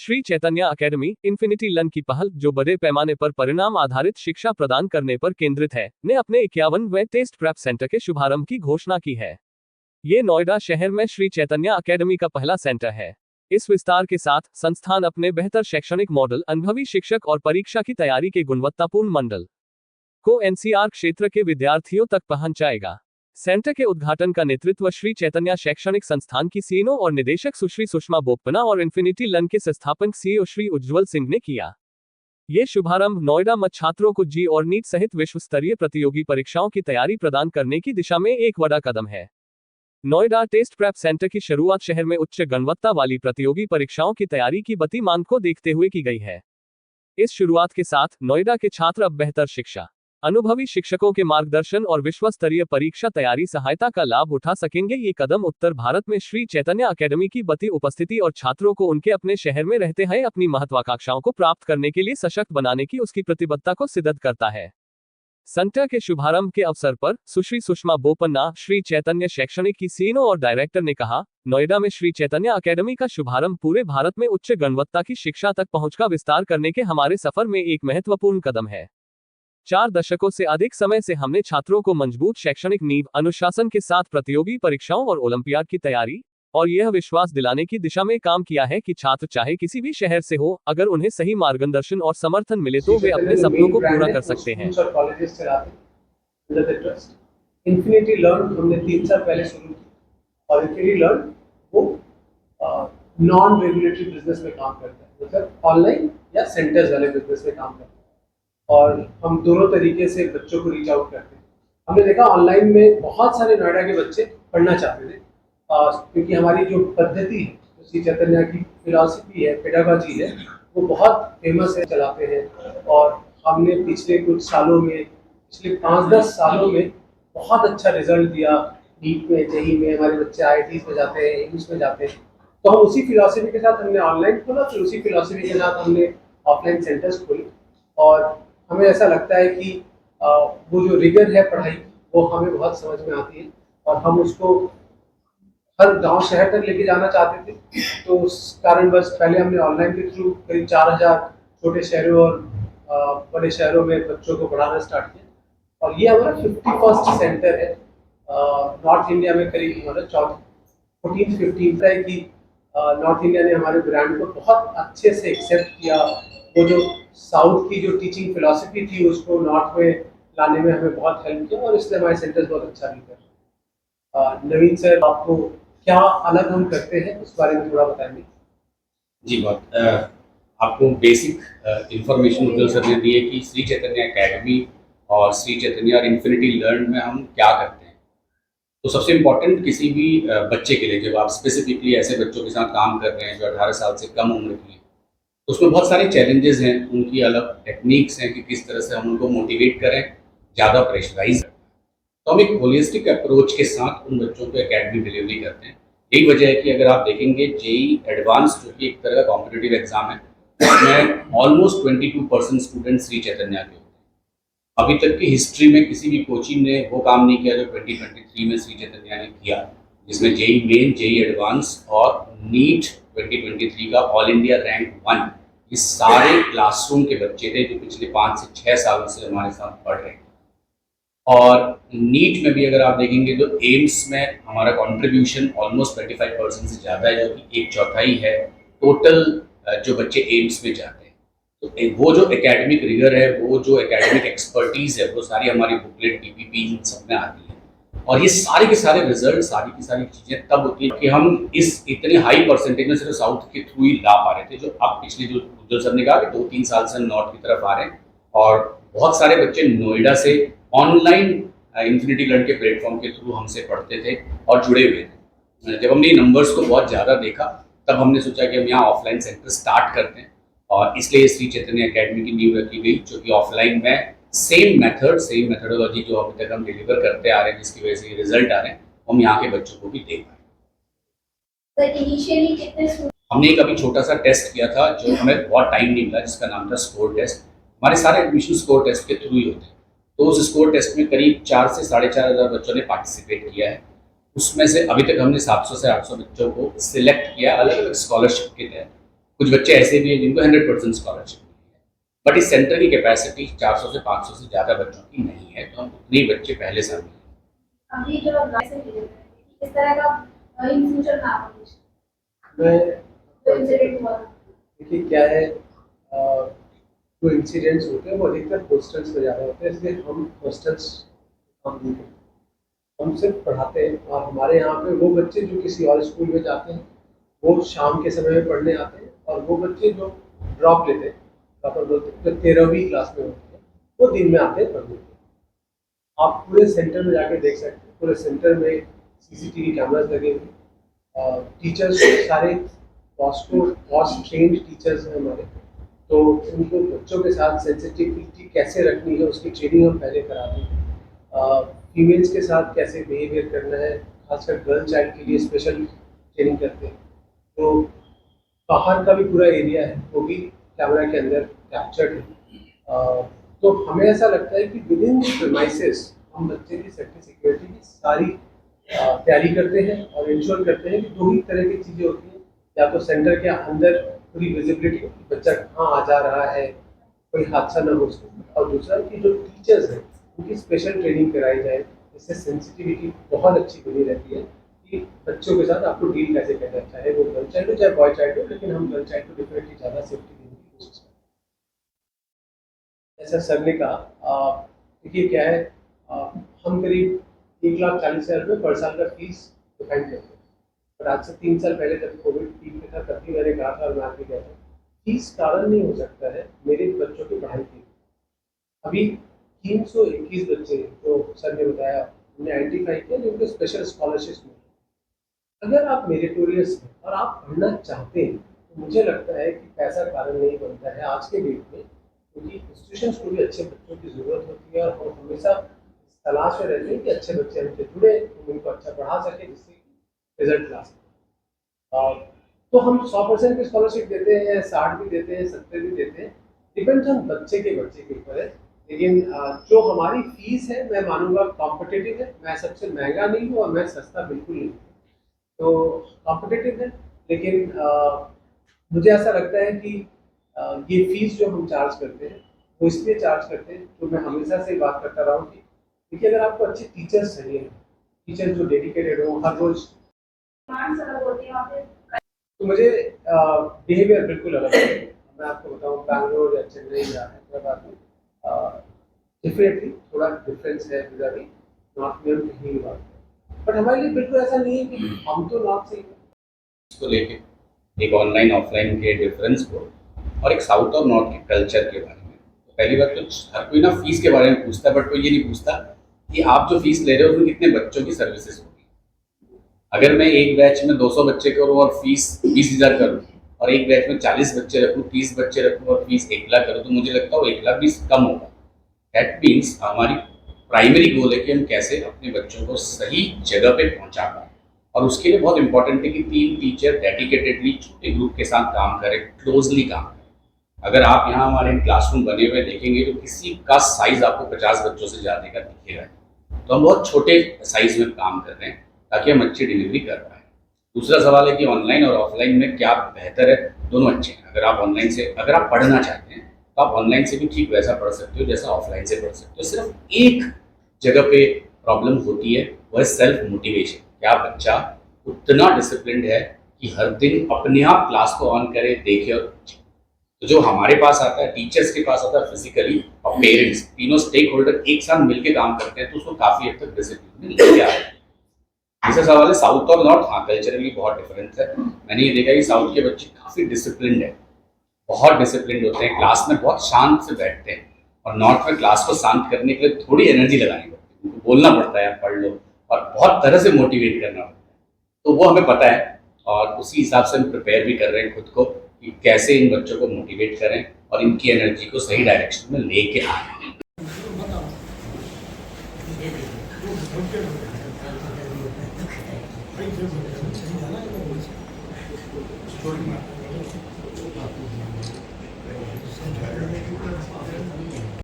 Shri Chaitanya academy infinity learn की पहल, जो बड़े पैमाने पर परिणाम आधारित शिक्षा प्रदान करने पर केंद्रित है, ने अपने 51वें टेस्ट प्रेप सेंटर के शुभारंभ की घोषणा की है। ये नोएडा शहर में श्री चैतन्य अकेडमी का पहला सेंटर है। इस विस्तार के साथ संस्थान अपने बेहतर शैक्षणिक मॉडल, अनुभवी शिक्षक और परीक्षा की तैयारी के गुणवत्तापूर्ण मंडल को एनसीआर क्षेत्र के विद्यार्थियों तक पहुंचाएगा। सेंटर के उद्घाटन का नेतृत्व श्री चैतन्य शैक्षणिक संस्थान की सीईओ और निदेशक सुश्री सुषमा बोपन्ना और इन्फिनिटी लर्न के संस्थापक सीईओ श्री उज्ज्वल सिंह ने किया। ये शुभारंभ नोएडा में छात्रों को जी और नीट सहित विश्व स्तरीय प्रतियोगी परीक्षाओं की तैयारी प्रदान करने की दिशा में एक बड़ा कदम है। नोएडा टेस्ट प्रेप सेंटर की शुरुआत शहर में उच्च गुणवत्ता वाली प्रतियोगी परीक्षाओं की तैयारी की बढ़ती मांग को देखते हुए की गई है। इस शुरुआत के साथ नोएडा के छात्र अब बेहतर शिक्षा, अनुभवी शिक्षकों के मार्गदर्शन और विश्व स्तरीय परीक्षा तैयारी सहायता का लाभ उठा सकेंगे। ये कदम उत्तर भारत में श्री चैतन्य अकेडमी की बढ़ती उपस्थिति और छात्रों को उनके अपने शहर में रहते हुए अपनी महत्वाकांक्षाओं को प्राप्त करने के लिए सशक्त बनाने की उसकी प्रतिबद्धता को सिद्ध करता है। सेंटर के शुभारंभ के अवसर पर सुश्री सुषमा बोपन्ना, श्री चैतन्य शैक्षणिक की सीईओ और डायरेक्टर, ने कहा, नोएडा में श्री चैतन्य अकेडमी का शुभारंभ पूरे भारत में उच्च गुणवत्ता की शिक्षा तक पहुंच का विस्तार करने के हमारे सफर में एक महत्वपूर्ण कदम है। 4 दशकों से अधिक समय से हमने छात्रों को मजबूत शैक्षणिक नींव, अनुशासन के साथ प्रतियोगी परीक्षाओं और ओलंपियाड की तैयारी और यह विश्वास दिलाने की दिशा में काम किया है कि छात्र चाहे किसी भी शहर से हो, अगर उन्हें सही मार्गदर्शन और समर्थन मिले तो वे अपने सपनों को पूरा कर सकते हैं। इन्फिनिटी लर्न हमने 3 साल पहले शुरू की और इन्फिनिटी लर्न वो नॉन रेगुलेटरी बिजनेस में काम करता है, मतलब ऑनलाइन या सेंटर्स वाले बिजनेस में काम करता है और हम दोनों तरीके से बच्चों को रीच आउट करते हैं। हमने देखा ऑनलाइन में बहुत सारे नोएडा के बच्चे पढ़ना चाहते थे क्योंकि हमारी जो पद्धति है, जो श्री चैतन्य की फिलॉसफी है, पेडागॉजी है, वो बहुत फेमस है, चलाते हैं। और हमने पिछले कुछ सालों में, पिछले 5-10 सालों में बहुत अच्छा रिजल्ट दिया। नीट में, जेईई में हमारे बच्चे IITs में जाते हैं, एम्स में जाते हैं। तो हम उसी फिलॉसफी के साथ हमने ऑनलाइन खोला, फिर उसी फिलॉसफी के साथ हमने ऑफलाइन सेंटर्स खोले और हमें ऐसा लगता है कि वो जो रिगर है पढ़ाई, वो हमें बहुत समझ में आती है और हम उसको हर गांव शहर तक लेके जाना चाहते थे। तो उस कारणवश पहले हमने ऑनलाइन के थ्रू करीब 4000 छोटे शहरों और बड़े शहरों में बच्चों को पढ़ाना स्टार्ट किया और ये हमारा 51st सेंटर है। नॉर्थ इंडिया में करीब हमारा 14th-15th है कि नॉर्थ इंडिया ने हमारे ब्रांड को बहुत अच्छे से एक्सेप्ट किया। वो जो साउथ की जो टीचिंग फिलॉसफी थी, उसको नॉर्थ में लाने में हमें बहुत हेल्प किया और इसलिए हमारे सेंटर्स बहुत अच्छा भी कर रहे हैं। नवीन सर, आपको क्या अलग हम करते हैं उस बारे में थोड़ा बताएंगे? जी, बहुत आपको बेसिक इंफॉर्मेशन उज्ज्वल सर ने दी है कि श्री चैतन्य अकेडमी और श्री चैतन्य और इन्फिनिटी लर्न में हम क्या करते हैं। तो सबसे इम्पोर्टेंट किसी भी बच्चे के लिए, जब आप स्पेसिफिकली ऐसे बच्चों के साथ काम कर रहे हैं जो 18 साल से कम उम्र की है, तो उसमें बहुत सारे चैलेंजेस हैं, उनकी अलग टेक्निक्स हैं कि किस तरह से हम उनको मोटिवेट करें, ज़्यादा प्रेशराइज करें। तो हम एक होलिस्टिक अप्रोच के साथ उन बच्चों को एकेडमी डिलीवरी करते हैं। यही वजह है कि अगर आप देखेंगे जेईई एडवांस, जो कि एक तरह का कॉम्पिटिटिव एग्जाम है, उसमें ऑलमोस्ट 22% स्टूडेंट श्री चैतन्य के होते हैं। अभी तक की हिस्ट्री में किसी भी कोचिंग ने वो काम नहीं किया जो 2023 में श्री चैतन्य ने किया, जिसमें जेईई मेन, जेईई एडवांस और नीट 2023 का ऑल इंडिया रैंक 1, ये सारे क्लासरूम के बच्चे थे जो पिछले 5 से 6 सालों से हमारे साथ पढ़ रहे हैं। और नीट में भी अगर आप देखेंगे तो एम्स में हमारा कंट्रीब्यूशन ऑलमोस्ट 25% से ज़्यादा है, जो कि 1/4 है टोटल जो बच्चे एम्स में जाते हैं। तो वो जो एकेडमिक रिगर है, वो जो एकेडमिक एक्सपर्टीज़ है, वो सारी हमारी बुकलेट, PPP, इन सब में आती है। और ये सारे के सारे रिजल्ट, सारी की सारी चीज़ें तब होती है कि हम इस इतने हाई परसेंटेज में सिर्फ साउथ के थ्रू ही ला पा रहे थे, जो अब पिछले जो उज्ज्वल सर ने कहा कि 2-3 साल से नॉर्थ की तरफ आ रहे हैं। और बहुत सारे बच्चे नोएडा से ऑनलाइन इन्फिनिटी लर्न के प्लेटफॉर्म के थ्रू हमसे पढ़ते थे और जुड़े हुए थे। जब हमने नंबर्स को बहुत ज़्यादा देखा, तब हमने सोचा कि हम यहाँ ऑफलाइन सेंटर स्टार्ट करते हैं और इसलिए श्री चैतन्य अकेडमी की नींव रखी गई, जो कि ऑफलाइन में सेम मेथडोलॉजी जो अभी तक हम डिलीवर करते आ रहे हैं, जिसकी वजह से रिजल्ट आ रहे हैं, हम यहाँ के बच्चों को भी दे पाए। हमने एक अभी छोटा सा टेस्ट किया था जो हमें बहुत टाइम नहीं मिला, जिसका नाम था स्कोर टेस्ट। हमारे सारे एडमिशन स्कोर टेस्ट के थ्रू ही होते हैं। तो उस स्कोर टेस्ट में करीब 4 से 4,500 बच्चों ने पार्टिसिपेट किया है। उसमें से अभी तक हमने 700 से 800 बच्चों को सिलेक्ट किया अलग अलग स्कॉलरशिप के तहत। कुछ बच्चे ऐसे भी हैं जिनको 100% स्कॉलरशिप मिली है, बट इस सेंटर की कैपेसिटी 400 से 500 से ज़्यादा बच्चों की नहीं है, तो हम उतने ही बच्चे पहले साल में। अभी जो लाइसेंस मिले हैं, किस तरह का इन फ्यूचर का मैं जो इंसिडेंट हुआ था? देखिए क्या है, जो इंसिडेंट्स होते हैं वो अधिकतर हॉस्टल्स में ज़्यादा होते हैं, इसलिए हम हॉस्टल्स काम नहीं करते, हम सिर्फ पढ़ाते हैं। और हमारे यहाँ पे वो बच्चे जो किसी और स्कूल में जाते हैं वो शाम के समय में पढ़ने आते हैं, और वो बच्चे जो ड्रॉप लेते हैं, ड्रॉपर बोलते हैं, जो 13वीं क्लास में होते हैं, वो दिन में आते हैं पढ़ने के लिए। आप पूरे सेंटर में जाके देख सकते हैं, पूरे सेंटर में सीसीटीवी कैमरास लगे हुए, टीचर्स सारे कॉस्ट ट्रेंड टीचर्स हैं हमारे, तो उनको बच्चों के साथ सेंसिटिविटी कैसे रखनी है उसकी ट्रेनिंग हम पहले कराते हैं। फीमेल्स के साथ कैसे बिहेवियर करना है, खासकर गर्ल चाइल्ड के लिए स्पेशल ट्रेनिंग करते हैं। तो बाहर का भी पूरा एरिया है वो भी कैमरा के अंदर कैप्चर्ड है। तो हमें ऐसा लगता है कि विद इन प्रीमाइसेस हम बच्चे की सेफ्टी सिक्योरिटी की सारी तैयारी करते हैं और इंश्योर करते हैं कि दो ही तरह की चीज़ें होती हैं, या तो सेंटर के अंदर पूरी विजिबिलिटी, बच्चा कहाँ आ जा रहा है, कोई हादसा न हो उसके साथ, और दूसरा कि जो टीचर्स हैं उनकी स्पेशल ट्रेनिंग कराई जाए, जिससे सेंसिटिविटी बहुत अच्छी बनी रहती है कि बच्चों के साथ आपको डील कैसे करना है, चाहे वो गर्ल चाइल्ड हो चाहे बॉय चाइल्ड हो, लेकिन हम गर्ल चाइल्ड को डेफिनेटली ज़्यादा सेफ्टी देने की कोशिश करते हैं। जैसा सर ने कहा, देखिए क्या है, हम करीब 1,40,000 रुपये पर साल का फीस डिफाइन करते हैं, और आज से 3 साल पहले जब कोविड पीक पे था तब भी मैंने कहा था और मैं आपको कहता हूँ, फीस कारण नहीं हो सकता है मेरे बच्चों की पढ़ाई के लिए। अभी 321 बच्चे जो सर ने बताया हमने आइडेंटिफाई किया जिनको स्पेशल स्कॉलरशिप मिली। अगर आप मेरिटोरियस हैं और आप पढ़ना चाहते हैं तो मुझे लगता है कि पैसा कारण नहीं बनता है आज के डेट में, क्योंकि इंस्टीट्यूशंस को भी अच्छे बच्चों की ज़रूरत होती है, और हम हमेशा तलाश में रहते हैं कि अच्छे बच्चे हमसे जुड़े, हम उनको अच्छा पढ़ा सकें जिससे कि रिजल्ट ला सकें। तो हम 100% की स्कॉलरशिप देते हैं, 60 भी देते हैं, 70 भी देते हैं, डिपेंड्स ऑन बच्चे के ऊपर है। लेकिन जो हमारी फीस है मैं मानूंगा कॉम्पिटिटिव है, मैं सबसे महंगा नहीं हूँ और मैं सस्ता बिल्कुल नहीं हूँ, तो कॉम्पिटिटिव है। लेकिन मुझे ऐसा लगता है कि ये फीस जो हम चार्ज करते हैं वो इसलिए चार्ज करते हैं, तो मैं हमेशा से बात करता रहा हूँ कि देखिए अगर आपको अच्छे टीचर्स चाहिए, टीचर जो डेडिकेटेड हो हर रोज, तो मुझे बिहेवियर बिल्कुल अलग है। मैं आपको बताऊँ बैंगलोर या चेन्नई या हैदराबाद में डेफिनेटली थोड़ा डिफरेंस है विज़ावी नॉर्थ में, हम कहीं बात, बट हमारे लिए बिल्कुल ऐसा नहीं है कि हम तो नॉर्थ से ही हैं। इसको लेके एक ऑनलाइन ऑफलाइन के डिफरेंस को और एक साउथ और नॉर्थ के कल्चर के बारे में, तो पहली बात तो हर कोई ना फीस के बारे में पूछता है, बट कोई ये नहीं पूछता कि आप जो फीस ले रहे हो उसमें कितने बच्चों की सर्विसेज होगी। अगर मैं एक बैच में 200 बच्चे करूँ और फीस 20,000 करूँ, और एक बैच में 40 बच्चे रखूँ, 30 बच्चे रखूँ और फीस 1 लाख करूँ, तो मुझे लगता है वो 1 लाख भी कम होगा। दैट मीन्स हमारी प्राइमरी गोल है कि हम कैसे अपने बच्चों को सही जगह पे पहुंचा पाए, और उसके लिए बहुत इंपॉर्टेंट है कि 3 टीचर डेडिकेटेडली छोटे ग्रुप के साथ काम करें, क्लोजली काम करें। अगर आप यहाँ हमारे क्लासरूम बने हुए देखेंगे तो किसी का साइज आपको 50 बच्चों से ज़्यादा का दिखेगा, तो हम बहुत छोटे साइज में काम कर रहे हैं ताकि हम अच्छी डिलीवरी कर पाएँ। दूसरा सवाल है कि ऑनलाइन और ऑफलाइन में क्या बेहतर है, दोनों अच्छे हैं। अगर आप ऑनलाइन से अगर आप पढ़ना चाहते हैं तो आप ऑनलाइन से भी ठीक वैसा पढ़ सकते हो जैसा ऑफलाइन से पढ़ सकते हो। सिर्फ एक जगह पे प्रॉब्लम होती है, वो है सेल्फ मोटिवेशन। क्या बच्चा उतना डिसिप्लिन्ड है कि हर दिन अपने आप क्लास को ऑन करे, देखे और पूछे। तो जो हमारे पास आता है, टीचर्स के पास आता है फिजिकली, और पेरेंट्स, तीनों स्टेक होल्डर एक साथ मिलकर काम करते हैं, तो उसको काफ़ी हद तक डिसिप्लिन में लेके आता है। दूसरा सवाल है साउथ और नॉर्थ। हाँ, कल्चरली बहुत डिफरेंस है। मैंने ये देखा कि साउथ के बच्चे काफ़ी डिसिप्लिन्ड है, बहुत डिसिप्लिन होते हैं, क्लास में बहुत शांत से बैठते हैं, और नॉर्थ में क्लास को शांत करने के लिए थोड़ी एनर्जी लगानी पड़ती है, उनको बोलना पड़ता है पढ़ लो, और बहुत तरह से मोटिवेट करना पड़ता है। तो वो हमें पता है, और उसी हिसाब से हम प्रिपेयर भी कर रहे हैं खुद को कि कैसे इन बच्चों को मोटिवेट करें और इनकी एनर्जी को सही डायरेक्शन में लेके आए।